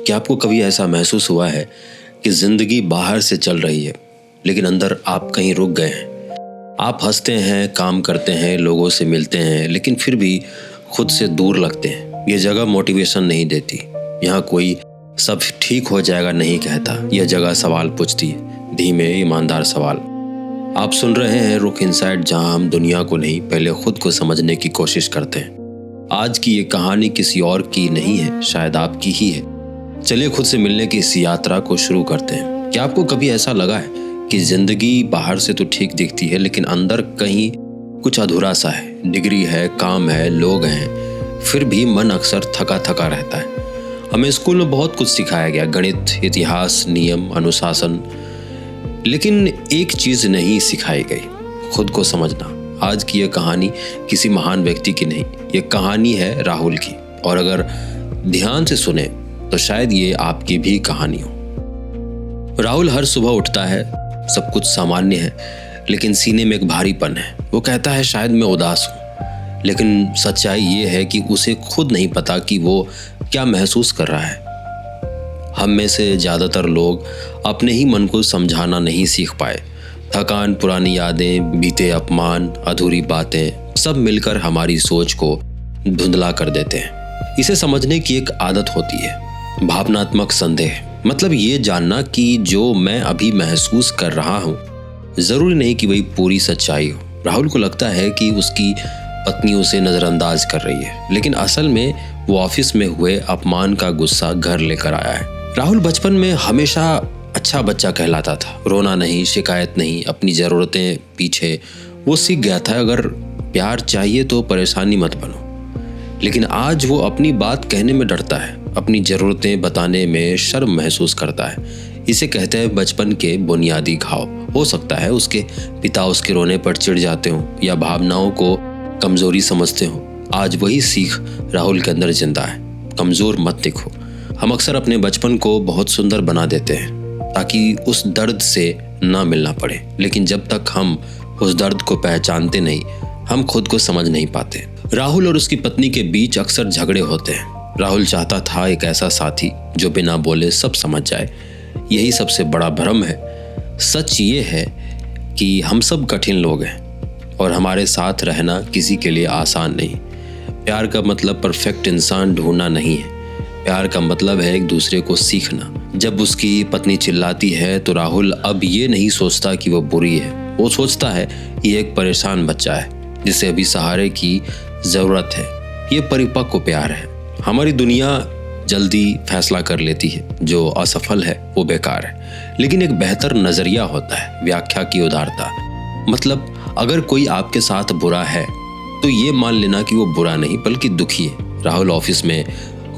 क्या आपको कभी ऐसा महसूस हुआ है कि जिंदगी बाहर से चल रही है लेकिन अंदर आप कहीं रुक गए हैं? आप हंसते हैं, काम करते हैं, लोगों से मिलते हैं, लेकिन फिर भी खुद से दूर लगते हैं। ये जगह मोटिवेशन नहीं देती, यहाँ कोई सब ठीक हो जाएगा नहीं कहता। यह जगह सवाल पूछती है, धीमे ईमानदार सवाल। आप सुन रहे हैं रुक इनसाइड, जहां हम दुनिया को नहीं पहले खुद को समझने की कोशिश करते हैं। आज की ये कहानी किसी और की नहीं है, शायद आपकी ही है। चलिए खुद से मिलने की इस यात्रा को शुरू करते हैं। क्या आपको कभी ऐसा लगा है कि जिंदगी बाहर से तो ठीक दिखती है लेकिन अंदर कहीं कुछ अधूरा सा है? डिग्री है, काम है, लोग हैं, फिर भी मन अक्सर थका थका रहता है। हमें स्कूल में बहुत कुछ सिखाया गया, गणित, इतिहास, नियम, अनुशासन, लेकिन एक चीज नहीं सिखाई गई, खुद को समझना। आज की यह कहानी किसी महान व्यक्ति की नहीं, ये कहानी है राहुल की। और अगर ध्यान से सुने तो शायद ये आपकी भी कहानी हो। राहुल हर सुबह उठता है, सब कुछ सामान्य है, लेकिन सीने में एक भारीपन है। वो कहता है शायद मैं उदास हूँ, लेकिन सच्चाई ये है कि उसे खुद नहीं पता कि वो क्या महसूस कर रहा है। हम में से ज़्यादातर लोग अपने ही मन को समझाना नहीं सीख पाए। थकान, पुरानी यादें, बीते अपमान, अधूरी बातें, सब मिलकर हमारी सोच को धुंधला कर देते हैं। इसे समझने की एक आदत होती है, भावनात्मक संदेह। मतलब ये जानना कि जो मैं अभी महसूस कर रहा हूँ जरूरी नहीं कि वही पूरी सच्चाई हो। राहुल को लगता है कि उसकी पत्नी उसे नजरअंदाज कर रही है, लेकिन असल में वो ऑफिस में हुए अपमान का गुस्सा घर लेकर आया है। राहुल बचपन में हमेशा अच्छा बच्चा कहलाता था, रोना नहीं, शिकायत नहीं, अपनी जरूरतें पीछे। वो सीख गया था अगर प्यार चाहिए तो परेशानी मत बनो। लेकिन आज वो अपनी बात कहने में डरता है, अपनी जरूरतें बताने में शर्म महसूस करता है। इसे कहते हैं बचपन के बुनियादी घाव। हो सकता है उसके पिता उसके रोने पर चिढ़ जाते हों या भावनाओं को कमजोरी समझते हों। आज वही सीख राहुल के अंदर जिंदा है, कमजोर मत दिखो। हम अक्सर अपने बचपन को बहुत सुंदर बना देते हैं ताकि उस दर्द से ना मिलना पड़े, लेकिन जब तक हम उस दर्द को पहचानते नहीं, हम खुद को समझ नहीं पाते। राहुल और उसकी पत्नी के बीच अक्सर झगड़े होते हैं। राहुल चाहता था एक ऐसा साथी जो बिना बोले सब समझ जाए। यही सबसे बड़ा भ्रम है। सच ये है कि हम सब कठिन लोग हैं और हमारे साथ रहना किसी के लिए आसान नहीं। प्यार का मतलब परफेक्ट इंसान ढूंढना नहीं है, प्यार का मतलब है एक दूसरे को सीखना। जब उसकी पत्नी चिल्लाती है तो राहुल अब ये नहीं सोचता कि वो बुरी है, वो सोचता है ये एक परेशान बच्चा है जिसे अभी सहारे की जरूरत है। ये परिपक्व प्यार है। हमारी दुनिया जल्दी फैसला कर लेती है, जो असफल है वो बेकार है, लेकिन एक बेहतर नजरिया होता है, व्याख्या की उदारता। मतलब अगर कोई आपके साथ बुरा है तो ये मान लेना कि वो बुरा नहीं बल्कि दुखी है। राहुल ऑफिस में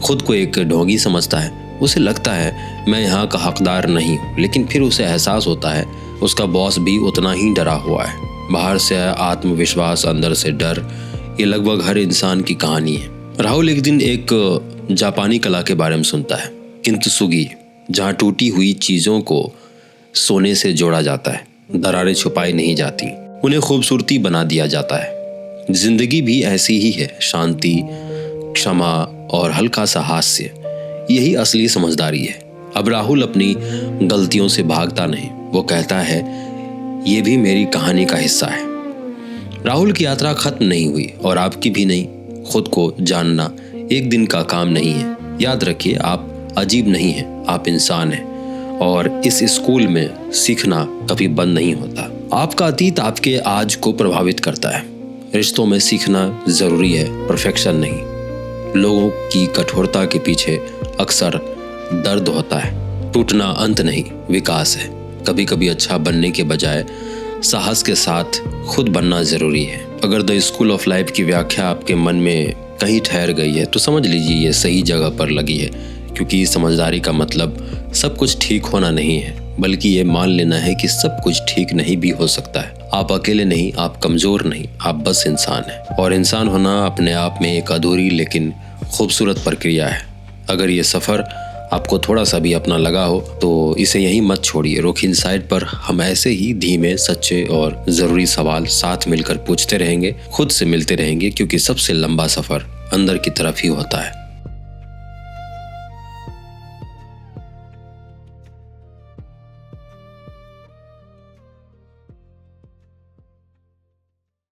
खुद को एक ढोंगी समझता है। उसे लगता है मैं यहाँ का हकदार नहीं हूँ, लेकिन फिर उसे एहसास होता है उसका बॉस भी उतना ही डरा हुआ है। बाहर से आत्मविश्वास, अंदर से डर, ये लगभग हर इंसान की कहानी है। राहुल एक दिन एक जापानी कला के बारे में सुनता है, किंतसुगी, जहाँ टूटी हुई चीज़ों को सोने से जोड़ा जाता है, दरारें छुपाई नहीं जाती, उन्हें खूबसूरती बना दिया जाता है। जिंदगी भी ऐसी ही है, शांति, क्षमा और हल्का सा हास्य, यही असली समझदारी है। अब राहुल अपनी गलतियों से भागता नहीं, वो कहता है ये भी मेरी कहानी का हिस्सा है। राहुल की यात्रा खत्म नहीं हुई और आपकी भी नहीं। खुद को जानना एक दिन का काम नहीं है। याद रखिए, आप अजीब नहीं हैं, आप इंसान हैं और इस स्कूल में सीखना कभी बंद नहीं होता। आपका अतीत आपके आज को प्रभावित करता है। रिश्तों में सीखना जरूरी है, परफेक्शन नहीं। लोगों की कठोरता के पीछे अक्सर दर्द होता है। टूटना अंत नहीं, विकास है। कभी कभी अच्छा बनने के बजाय साहस के साथ खुद बनना जरूरी है। अगर द स्कूल ऑफ लाइफ की व्याख्या आपके मन में कहीं ठहर गई है तो समझ लीजिए ये सही जगह पर लगी है, क्योंकि समझदारी का मतलब सब कुछ ठीक होना नहीं है, बल्कि ये मान लेना है कि सब कुछ ठीक नहीं भी हो सकता है। आप अकेले नहीं, आप कमजोर नहीं, आप बस इंसान हैं। और इंसान होना अपने आप में एक अधूरी लेकिन खूबसूरत प्रक्रिया है। अगर ये सफ़र आपको थोड़ा सा भी अपना लगा हो तो इसे यहीं मत छोड़िए। रुक इनसाइड पर हम ऐसे ही धीमे, सच्चे और ज़रूरी सवाल साथ मिलकर पूछते रहेंगे, खुद से मिलते रहेंगे, क्योंकि सबसे लंबा सफ़र अंदर की तरफ ही होता है।